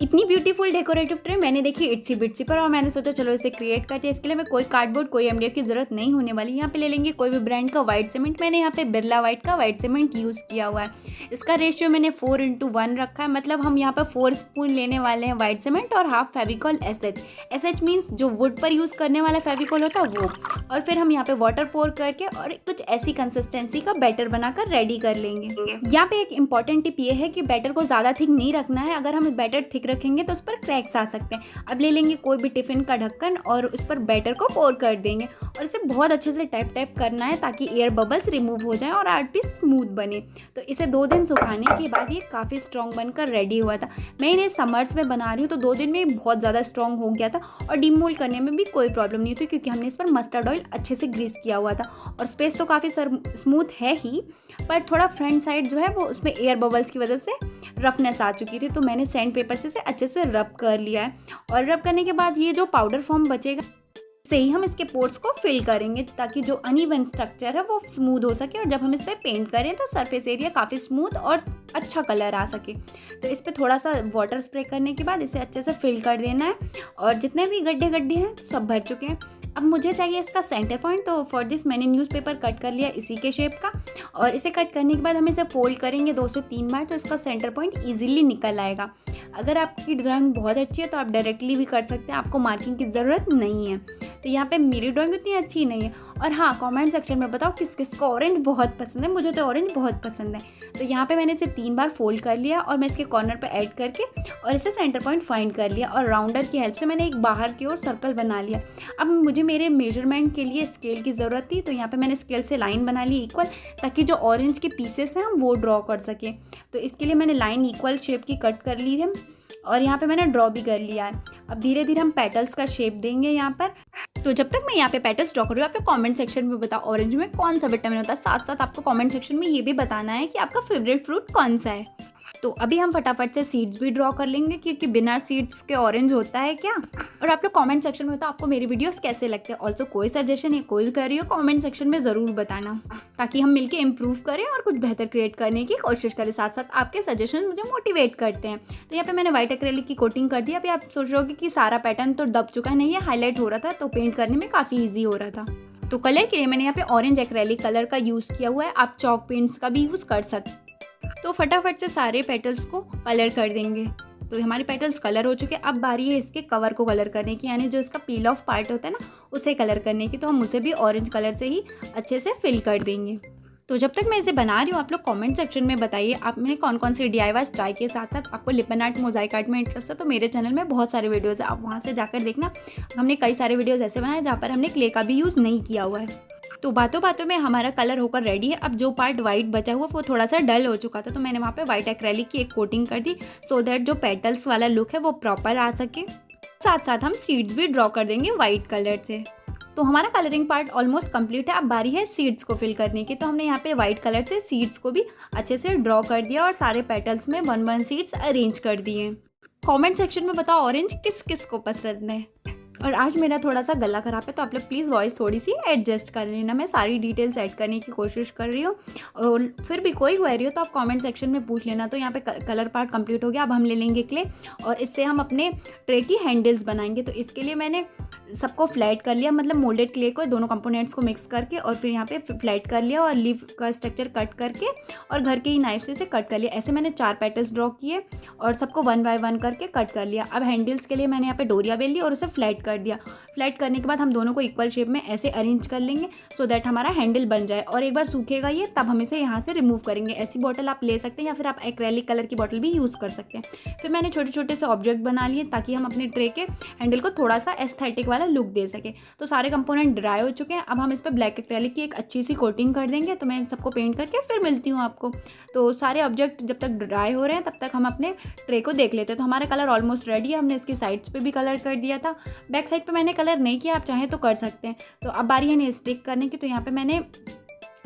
इतनी beautiful decorative tray मैंने देखी इट्सी बिट्सी पर और मैंने सोचा चलो इसे क्रिएट करते हैं। इसके लिए मैं कोई कार्डबोर्ड कोई एमडीएफ की ज़रूरत नहीं होने वाली। यहाँ पे ले लेंगे कोई भी ब्रांड का वाइट सीमेंट। मैंने यहाँ पे बिरला वाइट का वाइट सीमेंट यूज़ किया हुआ है। इसका रेशियो मैंने 4:1 रखा है, मतलब हम यहाँ पर 4 स्पून लेने वाले हैं वाइट सीमेंट और हाफ फेविकॉल एसएच मीन्स जो वुड पर यूज़ करने वाला फेविकॉल होता है वो। और फिर हम यहाँ पे वाटर पोर करके और कुछ ऐसी कंसिस्टेंसी का बैटर बनाकर रेडी कर लेंगे। यहाँ पे एक इंपॉर्टेंट टिप ये है कि बैटर को ज़्यादा थिक नहीं रखना है। अगर हम बैटर थिक रखेंगे तो उस पर क्रैक्स आ सकते हैं। अब ले लेंगे कोई भी टिफ़िन का ढक्कन और उस पर बैटर को पोर कर देंगे और इसे बहुत अच्छे से टैप करना है ताकि एयर बबल्स रिमूव हो जाए और आर्ट भी स्मूथ बने। तो इसे 2 दिन सुखाने के बाद ये काफ़ी स्ट्रॉन्ग बनकर रेडी हुआ था। मैं इन्हें समर्स में बना रही हूँ तो 2 दिन में बहुत ज़्यादा स्ट्रॉन्ग हो गया था और डीमोल्ड करने में भी कोई प्रॉब्लम नहीं थी क्योंकि हमने इस पर मस्टर्ड ऑयल अच्छे से ग्रीस किया हुआ था। और स्पेस तो काफ़ी स्मूथ है ही, पर थोड़ा फ्रंट साइड जो है वो उसमें एयर बबल्स की वजह से रफनेस आ चुकी थी। तो मैंने सैंड पेपर से इसे अच्छे से रब कर लिया है और रब करने के बाद ये जो पाउडर फॉर्म बचेगा से ही हम इसके पोर्स को फिल करेंगे ताकि जो अनइवन स्ट्रक्चर है वो स्मूथ हो सके और जब हम इस पर पेंट करें तो सरफेस एरिया काफ़ी स्मूथ और अच्छा कलर आ सके। तो इस पर थोड़ा सा वाटर स्प्रे करने के बाद इसे अच्छे से फिल कर देना है और जितने भी गड्ढे हैं सब भर चुके हैं। अब मुझे चाहिए इसका सेंटर पॉइंट, तो फॉर दिस मैंने न्यूज़पेपर कट कर लिया इसी के शेप का और इसे कट करने के बाद हम इसे फोल्ड करेंगे 2 से 3 बार तो इसका सेंटर पॉइंट ईजिली निकल आएगा। अगर आपकी ड्राइंग बहुत अच्छी है तो आप डायरेक्टली भी कर सकते हैं, आपको मार्किंग की ज़रूरत नहीं है। तो यहाँ पे मेरी ड्राइंग उतनी अच्छी नहीं है। और हाँ, कमेंट सेक्शन में बताओ किस किस को ऑरेंज बहुत पसंद है। मुझे तो ऑरेंज बहुत पसंद है। तो यहाँ पे मैंने इसे 3 बार फोल्ड कर लिया और मैं इसके कॉर्नर पे ऐड करके और इसे सेंटर पॉइंट फाइंड कर लिया और राउंडर की हेल्प से मैंने एक बाहर की ओर सर्कल बना लिया। अब मुझे मेरे मेजरमेंट के लिए स्केल की ज़रूरत थी तो यहाँ पे मैंने स्केल से लाइन बना ली इक्वल, ताकि जो ऑरेंज के पीसेस हैं हम वो ड्रॉ कर सकें। तो इसके लिए मैंने लाइन इक्वल शेप की कट कर ली है और यहाँ पे मैंने ड्रॉ भी कर लिया है। अब धीरे धीरे हम पेटल्स का शेप देंगे यहाँ पर। तो जब तक मैं यहाँ पे पेटल्स ड्रॉ कर रही हूँ, आप लोग कमेंट सेक्शन में बताओ ऑरेंज में कौन सा विटामिन होता है। साथ साथ आपको कमेंट सेक्शन में ये भी बताना है कि आपका फेवरेट फ्रूट कौन सा है। तो अभी हम फटाफट से सीड्स भी ड्रॉ कर लेंगे क्योंकि बिना सीड्स के ऑरेंज होता है क्या। और आप लोग कमेंट सेक्शन में बताओ आपको मेरी वीडियोस कैसे लगते हैं। ऑल्सो कोई सजेशन या कोई कर रही हो कमेंट सेक्शन में ज़रूर बताना ताकि हम मिलके इम्प्रूव करें और कुछ बेहतर क्रिएट करने की कोशिश करें। साथ साथ आपके सजेशन मुझे मोटिवेट करते हैं। तो यहाँ पे मैंने व्हाइट एक्रेलिक की कोटिंग कर दी। अभी आप सोच रहे होगे कि सारा पैटर्न तो दब चुका है, नहीं, ये हाईलाइट हो रहा था तो पेंट करने में काफ़ी ईजी हो रहा था। तो कलर के लिए मैंने यहाँ पे ऑरेंज एक्रेलिक कलर का यूज़ किया हुआ है। आप चॉक पेंट्स का भी यूज़ कर सकते। तो फटाफट से सारे पेटल्स को कलर कर देंगे। तो हमारे पेटल्स कलर हो चुके हैं। अब बारी है इसके कवर को कलर करने की, यानी जो इसका पील ऑफ पार्ट होता है ना उसे कलर करने की। तो हम उसे भी ऑरेंज कलर से ही अच्छे से फिल कर देंगे। तो जब तक मैं इसे बना रही हूँ आप लोग कमेंट सेक्शन में बताइए आपने कौन कौन से DIYs ट्राई किए। साथ साथ आपको लिपन आर्ट मोजाइक आर्ट में इंटरेस्ट है तो मेरे चैनल में बहुत सारे वीडियोज़ है, आप वहाँ से जाकर देखना। हमने कई सारे वीडियोज़ ऐसे बनाए जहाँ पर हमने क्ले का भी यूज़ नहीं किया हुआ है। तो बातों बातों में हमारा कलर होकर रेडी है। अब जो पार्ट वाइट बचा हुआ वो थोड़ा सा डल हो चुका था तो मैंने वहाँ पे वाइट एक्रेलिक की एक कोटिंग कर दी सो दैट जो पेटल्स वाला लुक है वो प्रॉपर आ सके। साथ साथ हम सीड्स भी ड्रॉ कर देंगे वाइट कलर से। तो हमारा कलरिंग पार्ट ऑलमोस्ट कंप्लीट है। अब बारी है सीड्स को फिल करने की। तो हमने यहाँ पे वाइट कलर से सीड्स को भी अच्छे से ड्रॉ कर दिया और सारे पेटल्स में 1-1 सीड्स अरेंज कर दिए। कमेंट सेक्शन में बताओ ऑरेंज किस किस को पसंद है। और आज मेरा थोड़ा सा गला खराब है तो आप लोग प्लीज़ वॉइस थोड़ी सी एडजस्ट कर लेना। मैं सारी डिटेल्स ऐड करने की कोशिश कर रही हूँ और फिर भी कोई क्वेरी हो तो आप कमेंट सेक्शन में पूछ लेना। तो यहाँ पे कलर पार्ट कंप्लीट हो गया। अब हम ले लेंगे क्ले और इससे हम अपने ट्रे की हैंडल्स बनाएंगे। तो इसके लिए मैंने सबको फ्लैट कर लिया, मतलब मोल्डेड क्ले को दोनों कंपोनेंट्स को मिक्स करके और फिर यहाँ पे फ्लैट कर लिया और लीफ का स्ट्रक्चर कट करके और घर के ही नाइफ से इसे कट कर लिया। ऐसे मैंने 4 पेटल्स ड्रॉ किए और सबको 1 बाय 1 करके कट कर लिया। अब हैंडल्स के लिए मैंने यहाँ पे डोरिया बेल ली और उसे फ्लैट कर दिया। फ्लैट करने के बाद हम दोनों को इक्वल शेप में ऐसे अरेंज कर लेंगे सो दैट हमारा हैंडल बन जाए। और एक बार सूखेगा ये तब हम इसे यहाँ से रिमूव करेंगे। ऐसी बॉटल आप ले सकते हैं या फिर आप एक्रेलिक कलर की बॉटल भी यूज़ कर सकते हैं। फिर मैंने छोटे छोटे से ऑब्जेक्ट बना लिए ताकि हम अपने ट्रे के हैंडल को थोड़ा सा एस्थेटिक वाला लुक दे सके। तो सारे कंपोनेंट ड्राई हो चुके हैं। अब हम इस पर ब्लैक एक्रेलिक की एक अच्छी सी कोटिंग कर देंगे। तो मैं इन सबको पेंट करके फिर मिलती हूँ आपको। तो सारे ऑब्जेक्ट जब तक ड्राई हो रहे हैं तब तक हम अपने ट्रे को देख लेते हैं। तो हमारा कलर ऑलमोस्ट रेडी है। हमने इसकी साइड्स पे भी कलर कर दिया था, बैक साइड पे मैंने कलर नहीं किया, आप चाहें तो कर सकते हैं। तो अब बारी है इन्हें स्टिक करने की। तो यहाँ पे मैंने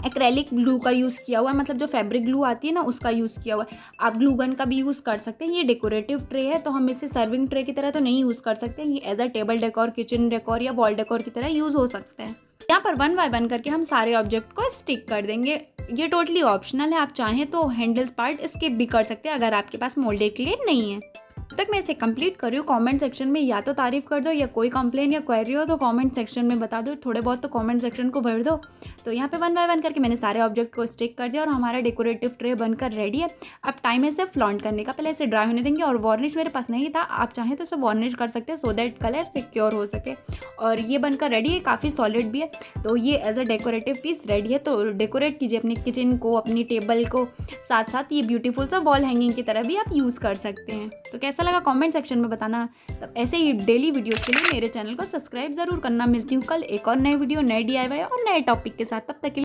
एक्रेलिक ग्लू का यूज़ किया हुआ है, मतलब जो फैब्रिक ग्लू आती है ना उसका यूज़ किया हुआ है। आप ग्लू गन का भी यूज़ कर सकते हैं। ये डेकोरेटिव ट्रे है तो हम इसे सर्विंग ट्रे की तरह तो नहीं यूज़ कर सकते हैं। ये as a table decor, kitchen decor या वॉल डेकोर की तरह यूज़ हो सकता है। यहाँ पर 1 बाय 1 करके हम सारे ऑब्जेक्ट को स्टिक कर देंगे। ये टोटली ऑप्शनल है, आप चाहें तो हैंडल्स पार्ट स्किप भी कर सकते हैं अगर आपके पास मोल्डेड क्ले नहीं है। तक मैं इसे कंप्लीट कर रही हूँ, कमेंट सेक्शन में या तो तारीफ़ कर दो या कोई कंप्लेन या क्वेरी हो तो कमेंट सेक्शन में बता दो, थोड़े बहुत तो कमेंट सेक्शन को भर दो। तो यहाँ पे 1 बाय 1 करके मैंने सारे ऑब्जेक्ट को स्टिक कर दिया और हमारा डेकोरेटिव ट्रे बनकर रेडी है। अब टाइम है इसे फ्लॉन्ट करने का। पहले इसे ड्राई होने देंगे और वार्निश मेरे पास नहीं था, आप चाहें तो इसे वार्निश कर सकते हैं सो दैट कलर सिक्योर हो सके। और ये बनकर रेडी है, काफ़ी सॉलिड भी है। तो ये as a decorative piece ready है। तो डेकोरेट कीजिए अपनी किचन को, अपनी टेबल को, साथ साथ ये ब्यूटीफुल सा वॉल हैंगिंग की तरह भी आप यूज़ कर सकते हैं। तो कैसा लगा कमेंट सेक्शन में बताना। तब ऐसे ही डेली वीडियोस के लिए मेरे चैनल को सब्सक्राइब ज़रूर करना। मिलती हूँ कल एक और नए वीडियो, नए DIY और नए टॉपिक के साथ। तब तक के लिए